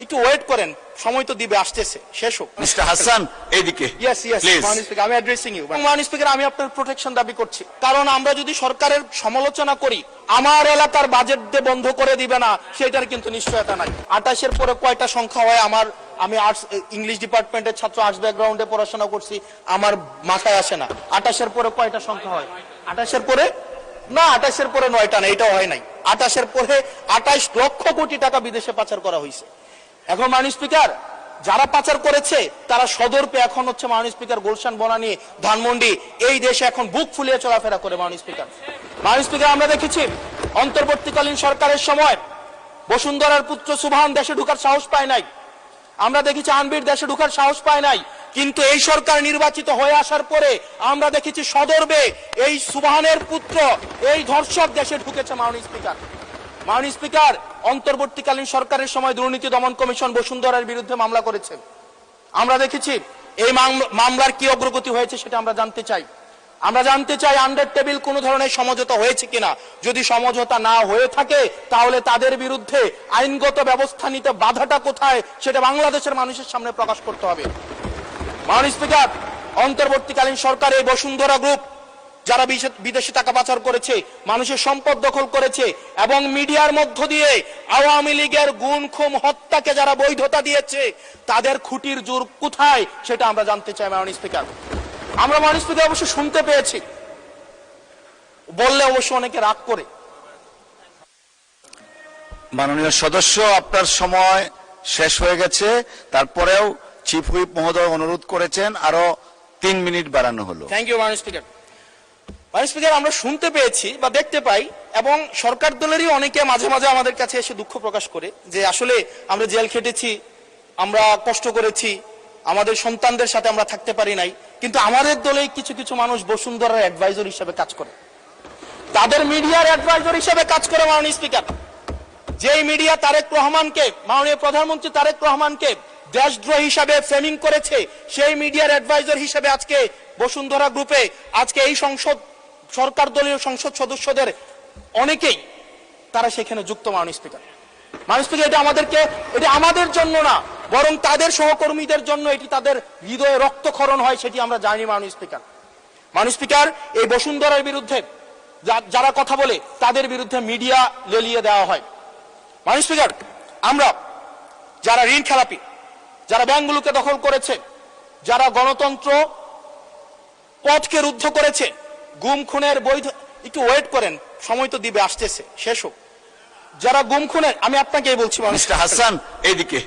একটু ওয়েট করেন, সময় তো দিবে, আসতেছে, শেষ হোক। মিস্টার হাসান এইদিকে ইয়েস ইয়েস মাননীয় স্পিকার, আমি অ্যাড্রেসিং ইউ। মাননীয় স্পিকার, আমি আপনার প্রোটেকশন দাবি করছি, কারণ আমরা যদি সরকারের সমালোচনা করি আমার এলাকার বাজেট দিয়ে বন্ধ করে দিবে না, সেটার কিন্তু নিশ্চয়তা নাই। 28-এর পরে কয়টা সংখ্যা হয় আমি আর্টস ইংলিশ ডিপার্টমেন্টের ছাত্র, আর্টস ব্যাকগ্রাউন্ডে পড়াশোনা করছি, আমার মাথায় আসে না 28-এর পরে কয়টা সংখ্যা হয়। 28-এর পরে না, 28-এর পরে 9টা না, এটাও হয় নাই। 28-এর পরে 28 লক্ষ কোটি টাকা বিদেশে পাচার করা হয়েছে। এখন মাননীয় স্পিকার, যারা পাচার করেছে তারা সদর্পে এখন হচ্ছে মাননীয় স্পিকার গুলশান, বনানী, ধানমন্ডি, এই দেশে এখন বুক ফুলিয়ে চলাফেরা করে। মাননীয় স্পিকার, আমরা দেখেছি অন্তর্বর্তীকালীন সরকারের সময় বসুন্ধরার পুত্র সুবহান দেশে ঢুকার সাহস পায় নাই, আমরা দেখেছি আনবির দেশে ঢুকার সাহস পায় নাই, কিন্তু এই সরকার নির্বাচিত হয়ে আসার পরে আমরা দেখেছি সদর্বে এই সুবহানের পুত্র, এই ধর্ষক দেশে ঢুকেছে। মাননীয় স্পিকার, অন্তর্বর্তীকালীন সরকারের সময় দুর্নীতি দমন কমিশন বসুন্ধরার বিরুদ্ধে মামলা করেছে, আমরা দেখেছি। এই মামলার কি অগ্রগতি হয়েছে সেটা আমরা জানতে চাই। আন্ডার টেবিল কোন ধরনের সমঝোতা হয়েছে কিনা, যদি সমঝোতা না হয়ে থাকে তাহলে তাদের বিরুদ্ধে আইনগত ব্যবস্থা নিতে বাধাটা কোথায় সেটা বাংলাদেশের মানুষের সামনে প্রকাশ করতে হবে। মাননীয় স্পিকার, অন্তর্বর্তীকালীন সরকার এই বসুন্ধরা গ্রুপ যারা বিদেশে টাকা পাচার করেছে, মানুষের সম্পদ দখল করেছে এবং মিডিয়ার মধ্য দিয়ে আওয়ামী লীগের গুম খুন হত্যাকে যারা বৈধতা দিয়েছে, তাদের খুঁটির জোর কোথায় সেটা আমরা জানতে চাই। মাননীয় স্পিকার, আমরা মাননীয় স্পিকার অবশ্য শুনতে পেয়েছি, বললে অবশ্য অনেকে রাগ করে। মাননীয় সদস্য, আপনার সময় শেষ হয়ে গেছে, তারপরেও চিফ হুইপ মহোদয় অনুরোধ করেছেন আরো 3 মিনিট বাড়ানো হলো। থ্যাংক ইউ মাননীয় স্পিকার। মাননীয় স্পিকার, আমরা শুনতে পেয়েছি বা দেখতে পাই এবং সরকার দলেরই অনেকে মাঝে মাঝে আমাদের কাছে এসে দুঃখ প্রকাশ করে যে আসলে আমরা জেল খেটেছি, আমরা কষ্ট করেছি, আমাদের সন্তানদের সাথে আমরা থাকতে পারি নাই, কিন্তু আমাদের দলে কিছু কিছু মানুষ বসুন্ধরার অ্যাডভাইজর হিসেবে কাজ করে, তাদের মিডিয়ার অ্যাডভাইজর হিসেবে কাজ করে। মাননীয় স্পিকার, যেই মিডিয়া তারেক রহমানকে, মাননীয় প্রধানমন্ত্রী তারেক রহমানকে দেশদ্রোহী হিসাবে ফ্রেমিং করেছে, সেই মিডিয়ার অ্যাডভাইজর হিসেবে আজকে বসুন্ধরা গ্রুপে আজকে এই সরকার দলীয় সংসদ সদস্যদের অনেকেই তারা সেখানে যুক্ত। মাননীয় স্পিকার, এটা আমাদের জন্য না, বরং তাদের সহকর্মীদের জন্য এটি তাদের হৃদয়ে রক্তক্ষরণ হয়, সেটি আমরা জানি। মাননীয় স্পিকার, এই বসুন্ধরার বিরুদ্ধে যারা কথা বলে তাদের বিরুদ্ধে মিডিয়া লেলিয়ে দেওয়া হয়। মাননীয় স্পিকার, আমরা যারা ঋণ খেলাপি, যারা ব্যাংকগুলোকে দখল করেছে, যারা গণতন্ত্র পথকে রুদ্ধ করেছে, গুম খুনের বৈধ, একটু ওয়েট করেন, সময় তো দিবে, আসতেছে, শেষ হোক। যারা গুম খুনের, আমি আপনাকেই বলছি মিস্টার হাসান এইদিকে।